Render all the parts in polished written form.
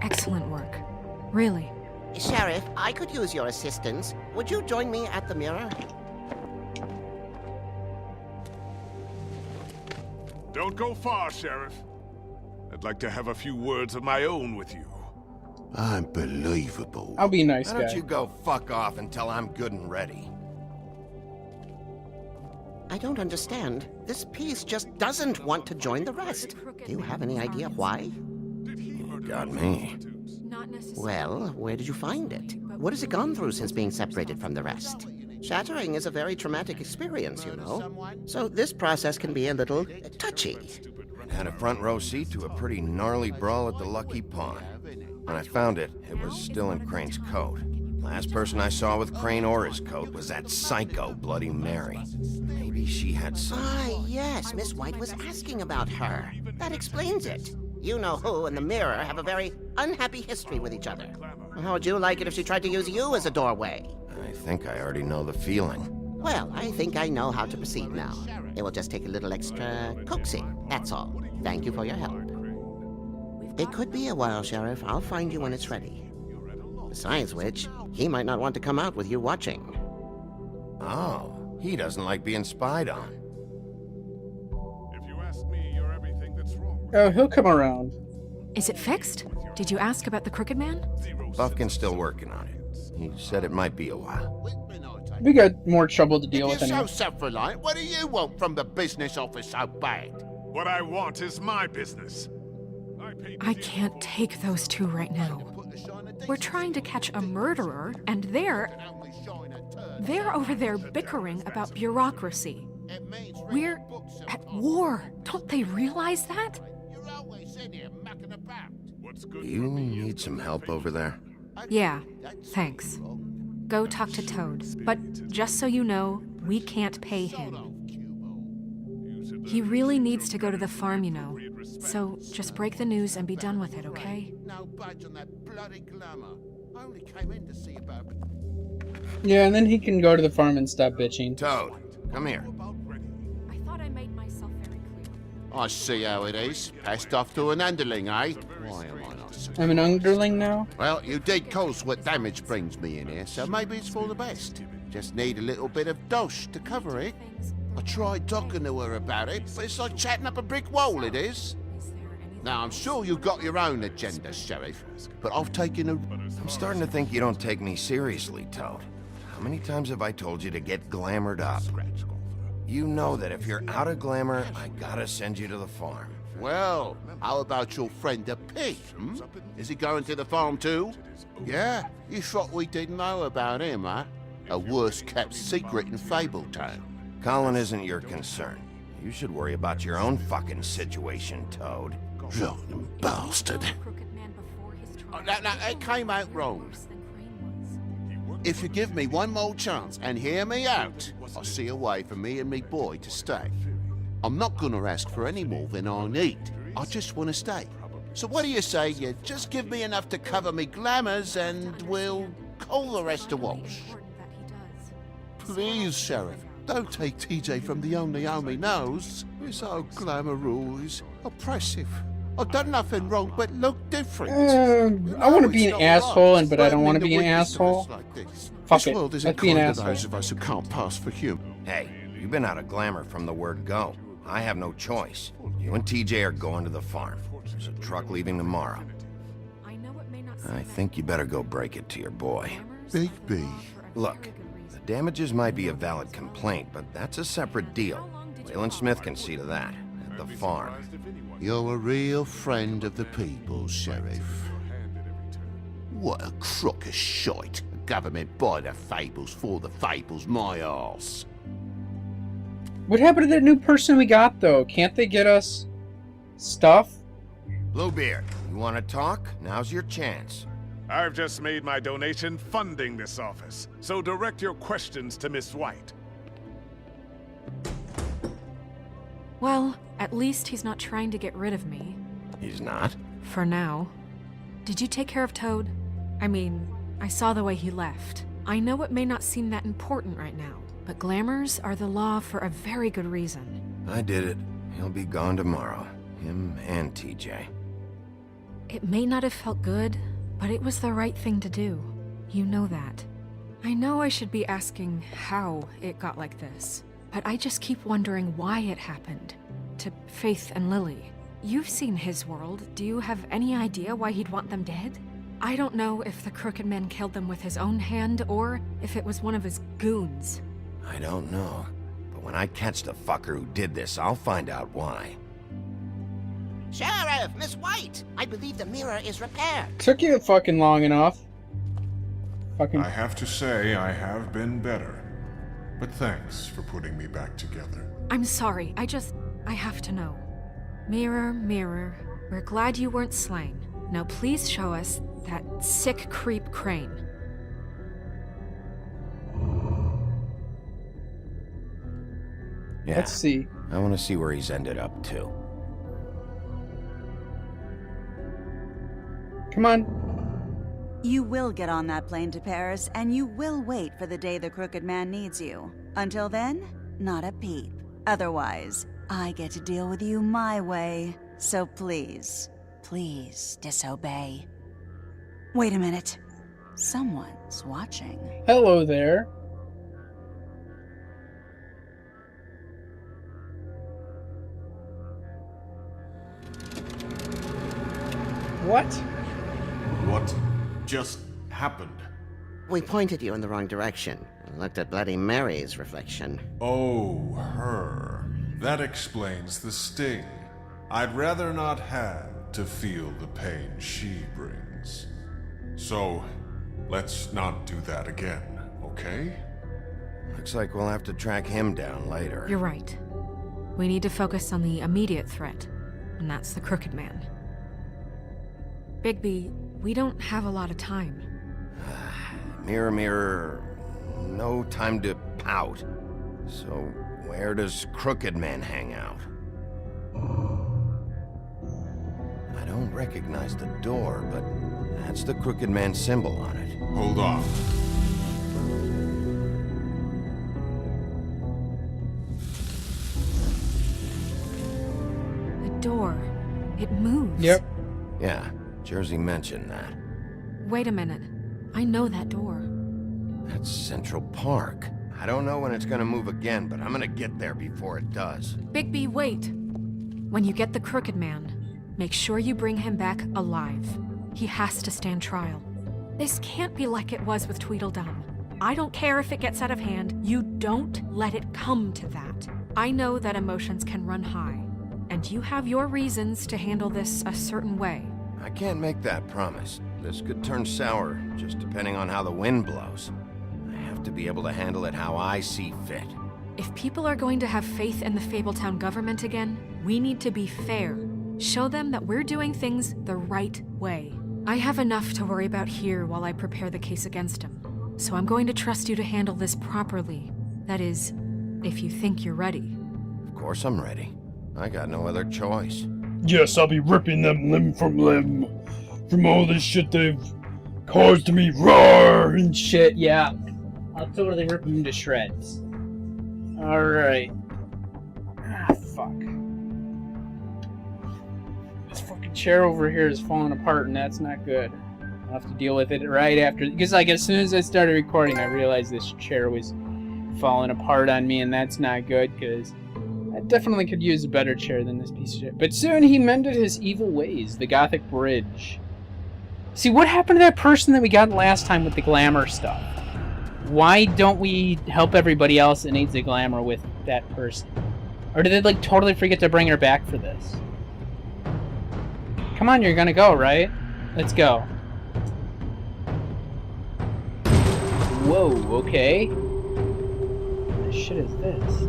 Excellent work. Really. Sheriff, I could use your assistance. Would you join me at the mirror? Don't go far, Sheriff. I'd like to have a few words of my own with you. Unbelievable. I'll be a nice Why guy. don't you go fuck off until I'm good and ready? I don't understand. This piece just doesn't want to join the rest. Do you have any idea why? You got me. Not necessarily. Well, where did you find it? What has it gone through since being separated from the rest? Shattering is a very traumatic experience, you know. So this process can be a little touchy. Had a front row seat to a pretty gnarly brawl at the Lucky Pond. When I found it, it was still in Crane's coat. Last person I saw with Crane or his coat was that psycho Bloody Mary. Maybe she had some... Ah, yes, Miss White was asking about her. That explains it. You know who and the mirror have a very unhappy history with each other. How would you like it if she tried to use you as a doorway? I think I already know the feeling. Well, I think I know how to proceed now. It will just take a little extra coaxing, that's all. Thank you for your help. It could be a while, Sheriff. I'll find you when it's ready. Besides which, he might not want to come out with you watching. Oh, he doesn't like being spied on. If you ask me, you're everything that's wrong. Oh, he'll come around. Is it fixed? Did you ask about the Crooked Man? Buffkin's still working on it. He said it might be a while. We got more trouble to deal If with you're so anyway. self-reliant, what do you want from the business office so bad? What I want is my business. I can't take those two right now. We're trying to catch a murderer, and they're over there bickering about bureaucracy. We're at war. Don't they realize that? You need some help over there? Yeah, thanks. Go talk to Toad. But just so you know, we can't pay him. He really needs to go to the farm, you know. So just break the news and be done with it, okay? No budge on that bloody glamour. I only came in to see about... Yeah, and then he can go to the farm and stop bitching. Toad, come here. I thought I made myself very clear. I see how it is. Passed off to an underling, eh? Why am I not so... I'm an underling now? Well, you did cause what damage brings me in here, so maybe it's for the best. Just need a little bit of dosh to cover it. I tried talking to her about it, but it's like chatting up a brick wall, it is. Now, I'm sure you've got your own agenda, Sheriff, but I've taken a... I'm starting to think you don't take me seriously, Toad. How many times have I told you to get glamored up? You know that if you're out of glamour, I gotta send you to the farm. Well, how about your friend the pig, hmm? Is he going to the farm too? Yeah, you thought we didn't know about him, huh? A worst-kept secret in Fabletown. Colin isn't your concern. You should worry about your own fucking situation, Toad. Rotten bastard. Now, it came out wrong. If you give me one more chance and hear me out, I'll see a way for me and me boy to stay. I'm not gonna ask for any more than I need. I just want to stay. So what do you say you just give me enough to cover me glamours and we'll call the rest a wash? Please, Sheriff, don't take TJ from the only home he knows. This old glamour rule is oppressive. I've done nothing wrong but look different. I want to be an asshole, but I don't want to be an asshole. Fuck This it. world isn't Let's be an kind to asshole. those of us who can't pass for human. Hey, you've been out of glamour from the word go. I have no choice. You and TJ are going to the farm. There's a truck leaving tomorrow. I think you better go break it to your boy. Big B. Look, the damages might be a valid complaint, but that's a separate deal. Waylon Smith can see to that, at the farm. You're a real friend of the people, Sheriff. What a crock of shite. The government buy the fables for the fables, my arse. What happened to that new person we got, though? Can't they get us stuff? Bluebeard, you want to talk? Now's your chance. I've just made my donation funding this office, so direct your questions to Miss White. Well, at least he's not trying to get rid of me. He's not? For now. Did you take care of Toad? I mean, I saw the way he left. I know it may not seem that important right now, but glamours are the law for a very good reason. I did it. He'll be gone tomorrow. Him and TJ. It may not have felt good, but it was the right thing to do. You know that. I know I should be asking how it got like this, but I just keep wondering why it happened. To Faith and Lily. You've seen his world. Do you have any idea why he'd want them dead? I don't know if the Crooked Man killed them with his own hand or if it was one of his goons. I don't know. But when I catch the fucker who did this, I'll find out why. Sheriff, Miss White! I believe the mirror is repaired. Took you fucking long enough. Fucking. I have to say, I have been better. But thanks for putting me back together. I'm sorry, I have to know. Mirror, mirror, we're glad you weren't slain. Now please show us that sick creep Crane. Yeah, Let's see. I want to see where he's ended up, too. Come on. You will get on that plane to Paris, and you will wait for the day the Crooked Man needs you. Until then, not a peep. Otherwise, I get to deal with you my way. So please, please disobey. Wait a minute. Someone's watching. Hello there. What? What just happened? We pointed you in the wrong direction and looked at Bloody Mary's reflection. Oh, her. That explains the sting. I'd rather not have to feel the pain she brings. So, let's not do that again, okay? Looks like we'll have to track him down later. You're right. We need to focus on the immediate threat, and that's the Crooked Man. Bigby, we don't have a lot of time. Mirror, mirror, no time to pout. So, where does Crooked Man hang out? I don't recognize the door, but that's the Crooked Man symbol on it. Hold on. The door. It moves. Yep. Yeah, Jersey mentioned that. Wait a minute. I know that door. That's Central Park. I don't know when it's gonna move again, but I'm gonna get there before it does. Bigby, wait. When you get the Crooked Man, make sure you bring him back alive. He has to stand trial. This can't be like it was with Tweedledum. I don't care if it gets out of hand. You don't let it come to that. I know that emotions can run high, and you have your reasons to handle this a certain way. I can't make that promise. This could turn sour, just depending on how the wind blows. I have to be able to handle it how I see fit. If people are going to have faith in the Fabletown government again, we need to be fair. Show them that we're doing things the right way. I have enough to worry about here while I prepare the case against him. So I'm going to trust you to handle this properly. That is, if you think you're ready. Of course I'm ready. I got no other choice. Yes, I'll be ripping them limb from limb from all this shit they've caused me. Roar and Shit, yeah. I'll totally rip him to shreds. Alright. Ah, fuck. This fucking chair over here is falling apart, and that's not good. I'll have to deal with it right after. Because, like, as soon as I started recording, I realized this chair was falling apart on me, and that's not good, because I definitely could use a better chair than this piece of shit. But soon he mended his evil ways, the Gothic Bridge. See, what happened to that person that we got last time with the glamour stuff? Why don't we help everybody else that needs the glamour with that person? Or did they, like, totally forget to bring her back for this? Come on, you're gonna go, right? Let's go. Whoa, okay. What the shit is this?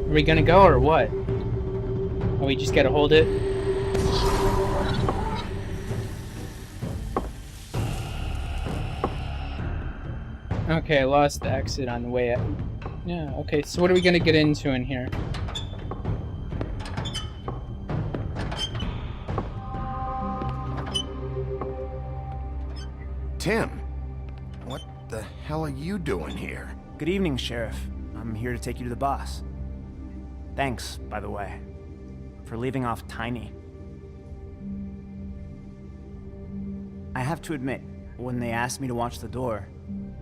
Are we gonna go or what? Oh, we just gotta hold it? Okay, I lost the exit on the way out. Yeah, okay, so what are we gonna get into in here? Tim, what the hell are you doing here? Good evening, Sheriff. I'm here to take you to the boss. Thanks, by the way, for leaving off Tiny. I have to admit, when they asked me to watch the door,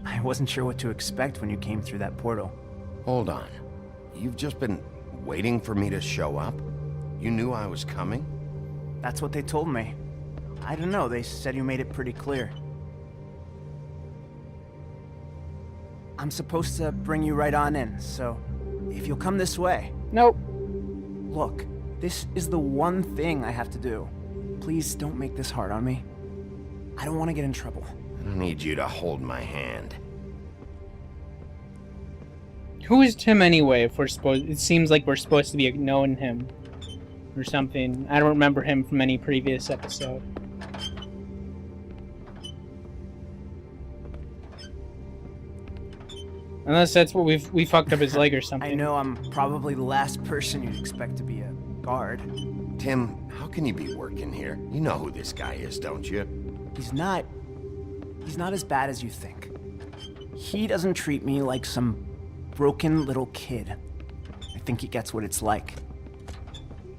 I wasn't sure what to expect when you came through that portal. Hold on. You've just been waiting for me to show up? You knew I was coming? That's what they told me. I don't know, they said you made it pretty clear. I'm supposed to bring you right on in, so if you'll come this way. Nope. Look, this is the one thing I have to do. Please don't make this hard on me. I don't want to get in trouble. I need you to hold my hand. Who is Tim anyway? If we're supposed, it seems like we're supposed to be knowing him or something. I don't remember him from any previous episode. Unless that's what we fucked up his leg or something. I know I'm probably the last person you'd expect to be a guard. Tim, how can you be working here? You know who this guy is, don't you? He's not as bad as you think. He doesn't treat me like some broken little kid. I think he gets what it's like.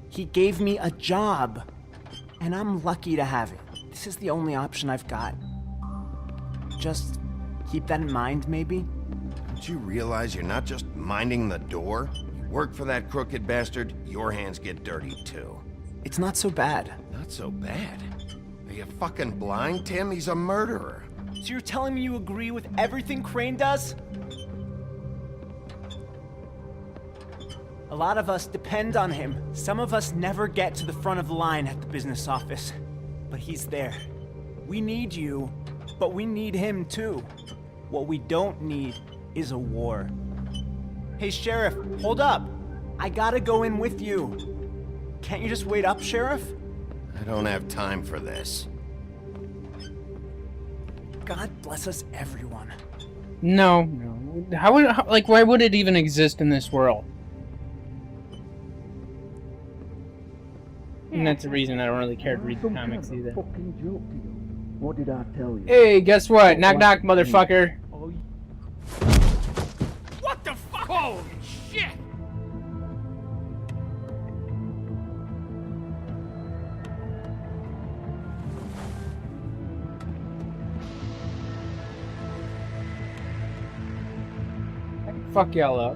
He gave me a job, and I'm lucky to have it. This is the only option I've got. Just keep that in mind, maybe? Don't you realize you're not just minding the door? You work for that crooked bastard, your hands get dirty too. It's not so bad. Not so bad? Are you fucking blind, Tim? He's a murderer. So you're telling me you agree with everything Crane does? A lot of us depend on him. Some of us never get to the front of the line at the business office. But he's there. We need you, but we need him too. What we don't need is a war. Hey, Sheriff, hold up. I gotta go in with you. Can't you just wait up, Sheriff? I don't have time for this. God bless us, everyone. No. How would, why would it even exist in this world? And that's the reason I don't really care to read the comics either. What did I tell you? Hey, guess what? Knock knock, motherfucker. What the fuck? Holy shit! Fuck y'all up.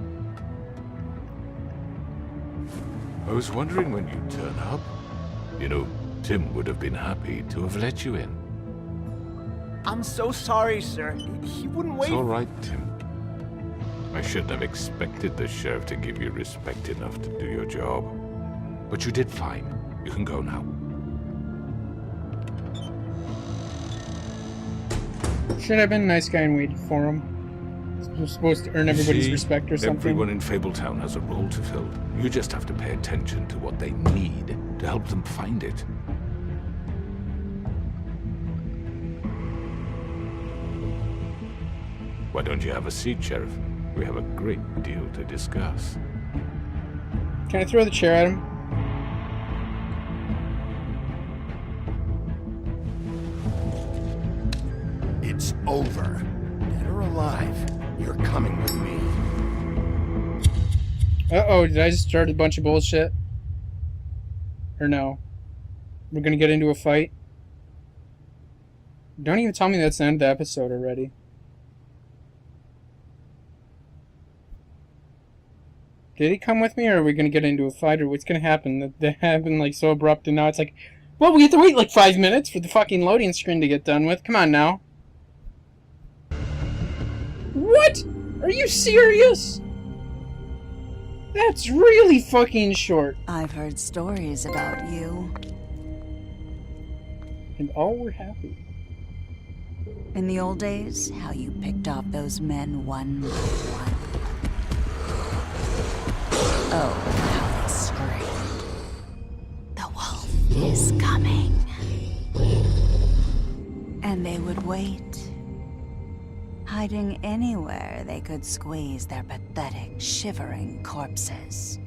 I was wondering when you'd turn up. You know, Tim would have been happy to have let you in. I'm so sorry, sir. He wouldn't wait. It's all right, Tim. I shouldn't have expected the sheriff to give you respect enough to do your job. But you did fine. You can go now. Should have been a nice guy and waited for him. You're supposed to earn everybody's respect or something. Everyone in Fabletown has a role to fill. You just have to pay attention to what they need to help them find it. Why don't you have a seat, Sheriff? We have a great deal to discuss. Can I throw the chair at him? It's over. Dead or alive, you're coming with me. Uh-oh, did I just start a bunch of bullshit? Or no? We're gonna get into a fight? Don't even tell me that's the end of the episode already. Did he come with me, or are we gonna get into a fight, or what's gonna happen? That happened like so abrupt, and now it's like, well, we have to wait like 5 minutes for the fucking loading screen to get done with. Come on now. What? Are you serious? That's really fucking short. I've heard stories about you. And all were happy. In the old days, how you picked off those men one by one. Oh, how they screamed. The wolf is coming. And they would wait, hiding anywhere they could squeeze their pathetic, shivering corpses.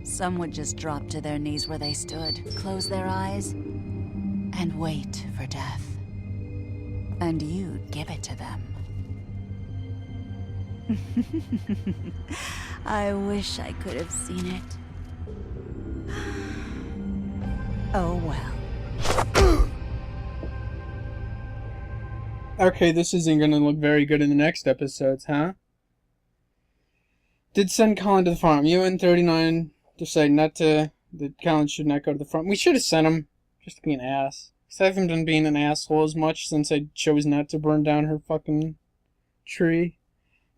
Some would just drop to their knees where they stood, close their eyes, and wait for death. And you'd give it to them. I wish I could have seen it. Oh well. Okay, this isn't gonna look very good in the next episodes, huh? Did send Colin to the farm. You and 39 decide not to... that Colin should not go to the farm. We should have sent him. Just to be an ass. Because I haven't been being an asshole as much since I chose not to burn down her fucking tree.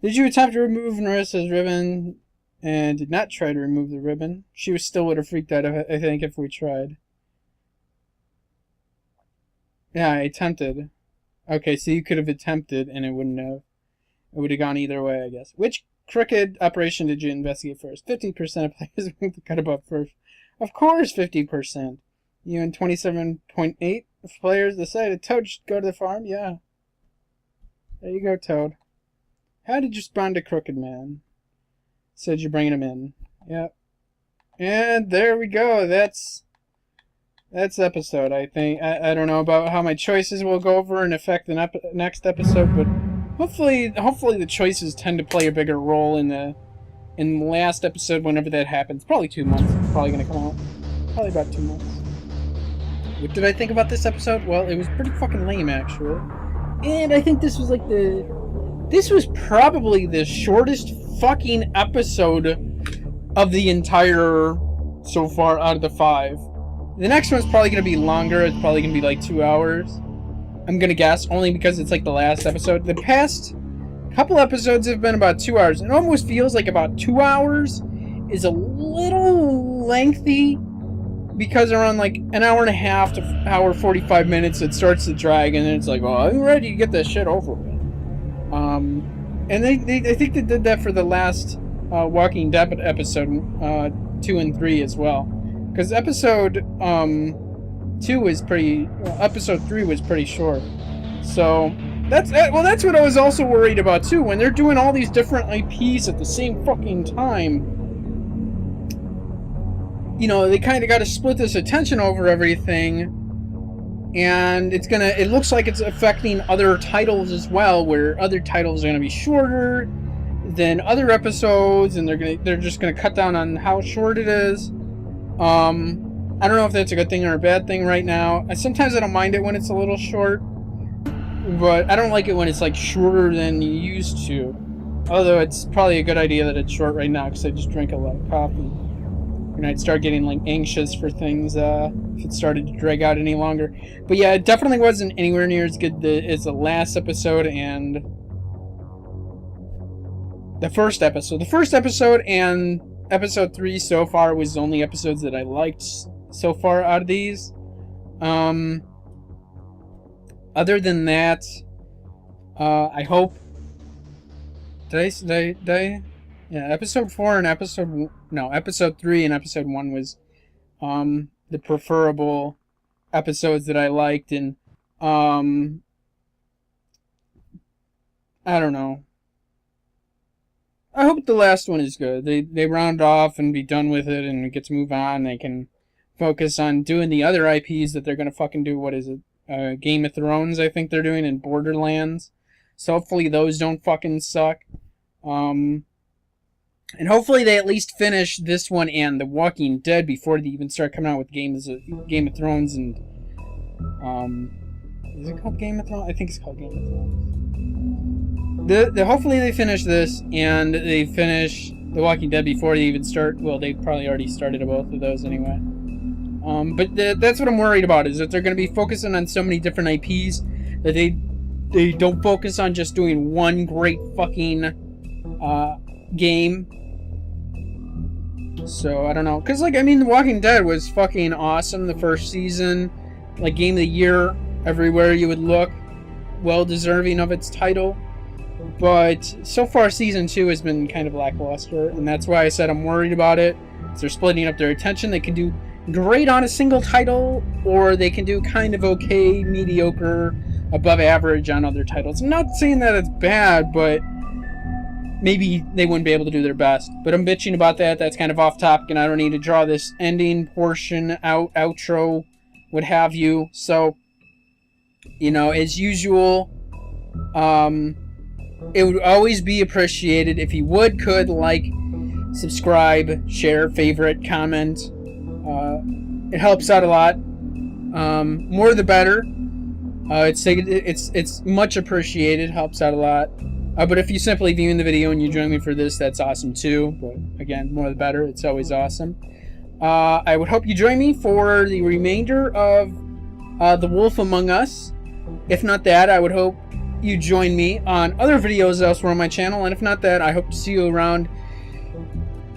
Did you attempt to remove Marissa's ribbon and did not try to remove the ribbon? She still would have freaked out, I think, if we tried. Yeah, I attempted. Okay, so you could have attempted and it wouldn't have. It would have gone either way, I guess. Which crooked operation did you investigate first? 50% of players went to cut above first. Of course, 50%. You and 27.8 players decided Toad should go to the farm? Yeah. There you go, Toad. How did you respond to Crooked Man? Said you're bringing him in. Yep. And there we go. That's episode, I think. I don't know about how my choices will go over and affect the next episode, but hopefully the choices tend to play a bigger role in the last episode whenever that happens. Probably 2 months. It's probably going to come out. Probably about 2 months. What did I think about this episode? Well, it was pretty fucking lame, actually. And I think this was like this was probably the shortest fucking episode of the entire so far out of the 5. The next one's probably going to be longer. It's probably going to be like 2 hours. I'm going to guess, only because it's like the last episode. The past couple episodes have been about 2 hours. It almost feels like about 2 hours is a little lengthy because around like an hour and a half to hour 45 minutes it starts to drag and then it's like, oh, I'm ready to get this shit over with. And I think they did that for the last Walking Dead episode 2 and 3 as well. Because episode 2 was pretty... episode 3 was pretty short. So, that's what I was also worried about too. When they're doing all these different IPs at the same fucking time, you know, they kind of got to split this attention over everything. And it looks like it's affecting other titles as well, where other titles are going to be shorter than other episodes, and they're just going to cut down on how short it is. I don't know if that's a good thing or a bad thing right now. Sometimes I don't mind it when it's a little short, but I don't like it when it's like shorter than you used to. Although it's probably a good idea that it's short right now because I just drank a lot of coffee. And I'd start getting like anxious for things if it started to drag out any longer. But yeah, it definitely wasn't anywhere near as good as the last episode and the first episode. The first episode and episode 3 so far was the only episodes that I liked so far out of these. Other than that, I hope... Did I? Yeah, episode 4 and episode 3 and episode 1 was the preferable episodes that I liked, and I don't know. I hope the last one is good. They round off and be done with it and get to move on. They can focus on doing the other IPs that they're gonna fucking do. What is it? Game of Thrones, I think they're doing, and Borderlands. So hopefully those don't fucking suck. And hopefully they at least finish this one and The Walking Dead before they even start coming out with Game of Thrones and is it called Game of Thrones? I think it's called Game of Thrones. Hopefully they finish this and they finish The Walking Dead before they even start. Well, they probably already started both of those anyway. But that's what I'm worried about, is that they're going to be focusing on so many different IPs that they don't focus on just doing one great fucking game. So I don't know, because like, I mean, The Walking Dead was fucking awesome the first season, like Game of the Year everywhere you would look, well deserving of its title. But so far season 2 has been kind of lackluster, and that's why I said I'm worried about it. They're splitting up their attention. They can do great on a single title, or they can do kind of okay, mediocre, above average on other titles. I'm not saying that it's bad, but maybe they wouldn't be able to do their best. But I'm bitching about that. That's kind of off topic, and I don't need to draw this ending portion out, outro, what have you. So, you know, as usual, it would always be appreciated if you could like, subscribe, share, favorite, comment. It helps out a lot. More the better. It's much appreciated, helps out a lot. But if you simply viewing the video and you join me for this, that's awesome too. But again, more the better. It's always awesome. I would hope you join me for the remainder of The Wolf Among Us. If not that, I would hope you join me on other videos elsewhere on my channel. And if not that, I hope to see you around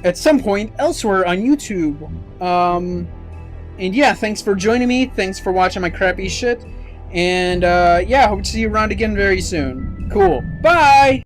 at some point elsewhere on YouTube. And yeah, thanks for joining me. Thanks for watching my crappy shit. And yeah, hope to see you around again very soon. Cool. Bye!